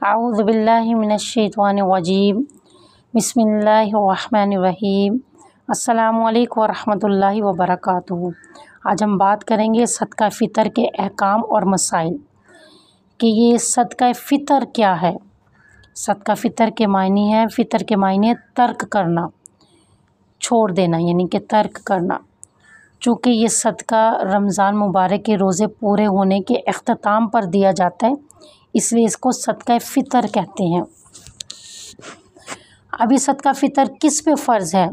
अऊज़ु बिल्लाहि मिनश्शैतानिर्रजीम बिस्मिल्लाहिर्रहमानिर्रहीम अस्सलामु अलैकुम वरहमतुल्लाहि वबरकातुहू। आज हम बात करेंगे सदका फ़ितर के अहकाम और मसाइल कि ये सदका फ़ितर क्या है। सदका फ़ितर के मायने हैं, फ़ितर के मायने तर्क करना, छोड़ देना, यानी कि तर्क करना। चूँकि ये सदका रमज़ान मुबारक के रोज़े पूरे होने के अख्ताम पर दिया जाता है, इसलिए इसको सदका फ़ितर कहते हैं। अभी सदका फ़ितर किस पे फ़र्ज़ है?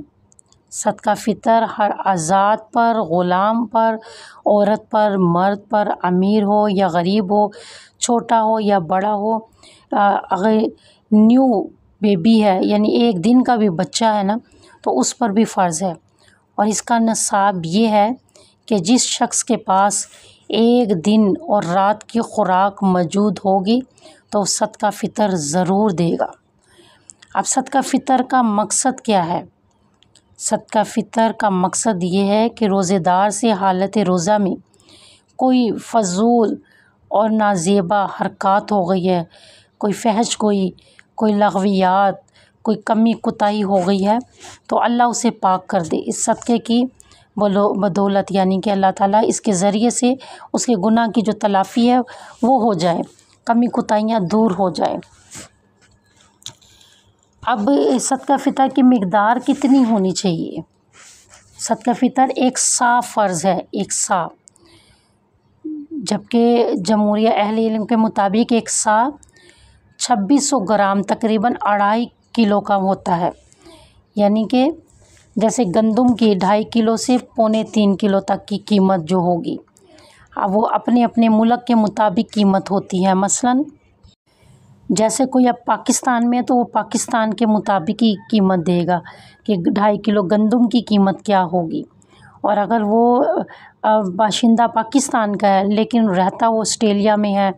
सदका फ़ितर हर आज़ाद पर, ग़ुलाम पर, औरत पर, मर्द पर, अमीर हो या गरीब हो, छोटा हो या बड़ा हो, अगर न्यू बेबी है यानी एक दिन का भी बच्चा है ना, तो उस पर भी फ़र्ज़ है। और इसका निसाब ये है कि जिस शख्स के पास एक दिन और रात की खुराक मौजूद होगी तो सदका फ़ितर ज़रूर देगा। अब सदका फ़ितर का मकसद क्या है? सदका फ़ितर का मकसद ये है कि रोज़ेदार से हालत रोज़ा में कोई फ़ज़ूल और नाज़ेबा हरकत हो गई है, कोई फहश कोई लग़वियात, कोई कमी कोताही हो गई है, तो अल्लाह उसे पाक कर दे इस सदक़े की बदौलत, यानी कि अल्लाह ताला इसके ज़रिए से उसके गुनाह की जो तलाफ़ी है वो हो जाए, कमी कोताहियाँ दूर हो जाए। अब सदका फ़ितर की मिक़दार कितनी होनी चाहिए? सदका फ़ितर एक सा फ़र्ज़ है, एक सा, जबकि जमहूरिया अहले इल्म के मुताबिक एक सा 2600 ग्राम तकरीबन 2.5 किलो का होता है। यानी कि जैसे गंदम की 2.5 किलो से 2.25 किलो तक की कीमत जो होगी, अब वो अपने अपने मुल्क के मुताबिक कीमत होती है। मसलन जैसे कोई अब पाकिस्तान में है तो वो पाकिस्तान के मुताबिक ही कीमत देगा कि 2.5 किलो गंदम की कीमत क्या होगी। और अगर वो बाशिंदा पाकिस्तान का है लेकिन रहता वो ऑस्ट्रेलिया में है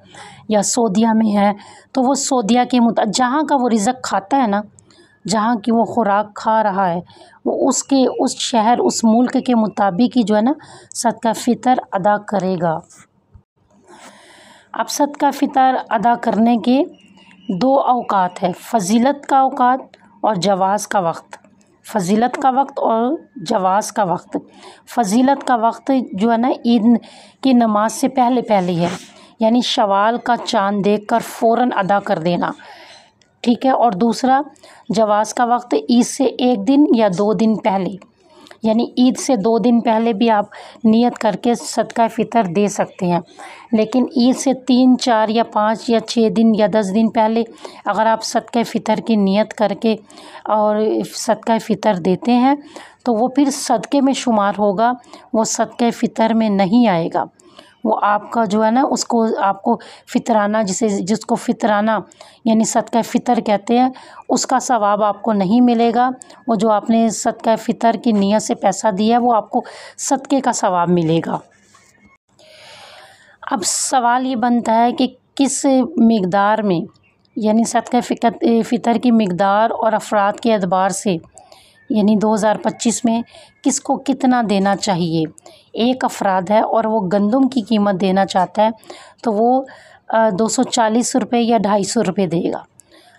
या सऊदीया में है, तो वो सऊदीया के जहाँ का वो रिज़्क़ खाता है ना, जहाँ की वो खुराक खा रहा है, वो उसके उस शहर उस मुल्क के मुताबिक ही जो है ना सदका फ़ितर अदा करेगा। अब सदका फ़ितर अदा करने के 2 औक़ात है, फ़जीलत का औक़ात और जवाज़ का वक्त। फ़जीलत का वक्त और जवाज़ का वक्त। फ़जीलत का वक्त जो है ना ईद की नमाज से पहले पहले है, यानी शवाल का चाँद देखकर फ़ौरन अदा कर देना, ठीक है। और दूसरा जवाज़ का वक्त ईद से 1 दिन या 2 दिन पहले, यानी ईद से 2 दिन पहले भी आप नियत करके सदका फ़ितर दे सकते हैं। लेकिन ईद से 3, 4 या 5 या 6 दिन या 10 दिन पहले अगर आप सदका फ़ितर की नियत करके और सदका फ़ितर देते हैं तो वो फिर सदक़े में शुमार होगा, वो सदका फ़ितर में नहीं आएगा। वो आपका जो है ना उसको आपको फ़ितराना जिसको फ़ितराना यानी सदका फ़ितर कहते हैं, उसका सवाब आपको नहीं मिलेगा। वो जो आपने सदका फ़ितर की नियत से पैसा दिया वो आपको सदक़े का सवाब मिलेगा। अब सवाल ये बनता है कि किस मिक़दार में, यानी सदका फ़ितर की मिक़दार और अफ़राद के एतबार से, यानी 2025 में किसको कितना देना चाहिए। एक अफ़राद है और वो गंदम की कीमत देना चाहता है तो वो 240 रुपये या 250 रुपये देगा।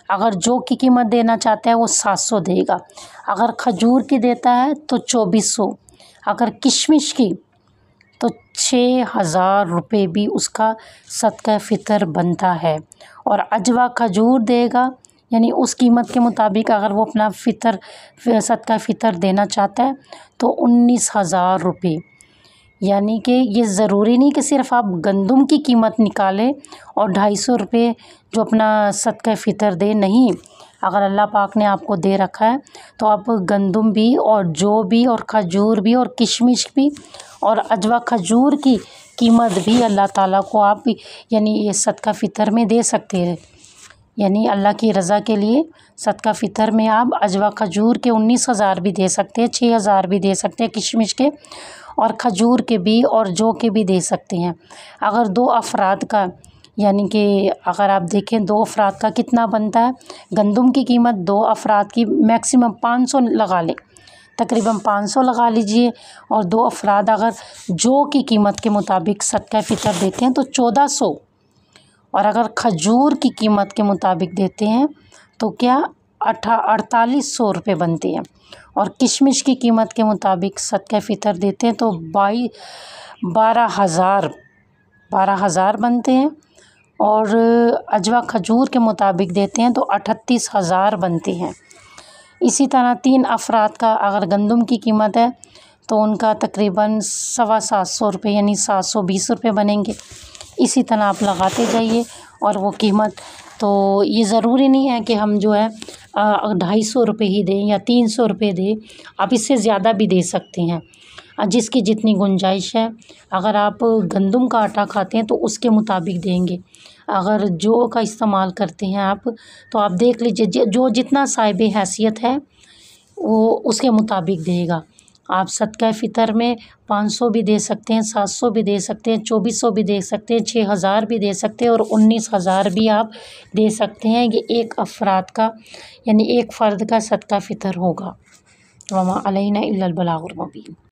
अगर जौ की कीमत देना चाहता है वो 700 देगा। अगर खजूर की देता है तो 2400, अगर किशमिश की तो 6000 रुपये भी उसका सदका फ़ितर बनता है। और अजवा खजूर देगा, यानी उस कीमत के मुताबिक अगर वो अपना सदका फ़ितर देना चाहता है तो 19,000 रुपये। यानी कि ये ज़रूरी नहीं कि सिर्फ़ आप गंदम की कीमत निकालें और 250 रुपये जो अपना सदका फ़ितर दे, नहीं। अगर अल्लाह पाक ने आपको दे रखा है तो आप गंदम भी और जौ भी और खजूर भी और किशमिश भी और अजवा खजूर की कीमत भी अल्लाह ताला को आप यानी ये सदका फ़ितर में दे सकते हैं। यानी अल्लाह की रज़ा के लिए सदका फ़ितर में आप अजवा खजूर के 19,000 भी दे सकते हैं, 6,000 भी दे सकते हैं किशमिश के, और खजूर के भी और जौ के भी दे सकते हैं। अगर 2 अफ़राद का, यानी कि अगर आप देखें 2 अफ़राद का कितना बनता है, गंदम की कीमत 2 अफ़राद की मैक्सिमम 500 लगा लें, तकरीबन 500 लगा लीजिए। और 2 अफ़राद अगर जौ की कीमत के मुताबिक सदका फ़ितर देते हैं तो 1400, और अगर खजूर की कीमत के मुताबिक देते हैं तो क्या 4800 रुपये बनते हैं। और किशमिश की कीमत के मुताबिक सदका फ़ितर देते हैं तो 12,000 बनते हैं। और अजवा खजूर के मुताबिक देते हैं तो 38,000 बनते हैं। इसी तरह 3 अफराद का अगर गंदम की कीमत है तो उनका तकरीबन 725 रुपये यानी 720 रुपये बनेंगे। इसी तरह आप लगाते जाइए और वो कीमत, तो ये ज़रूरी नहीं है कि हम जो है 250 रुपये ही दें या 300 रुपये दें, आप इससे ज़्यादा भी दे सकते हैं, जिसकी जितनी गुंजाइश है। अगर आप गंदम का आटा खाते हैं तो उसके मुताबिक देंगे, अगर जौ का इस्तेमाल करते हैं आप तो आप देख लीजिए जो जितना साहिब हैसियत है वो उसके मुताबिक देगा। आप सदका फ़ितर में 500 भी दे सकते हैं, 700 भी दे सकते हैं, 2400 भी दे सकते हैं, 6000 भी दे सकते हैं और 19,000 भी आप दे सकते हैं। ये एक अफराद का यानी एक फ़र्द का सदका फ़ितर होगा। वमा अलैना इल्लल बलागुल मुबीन।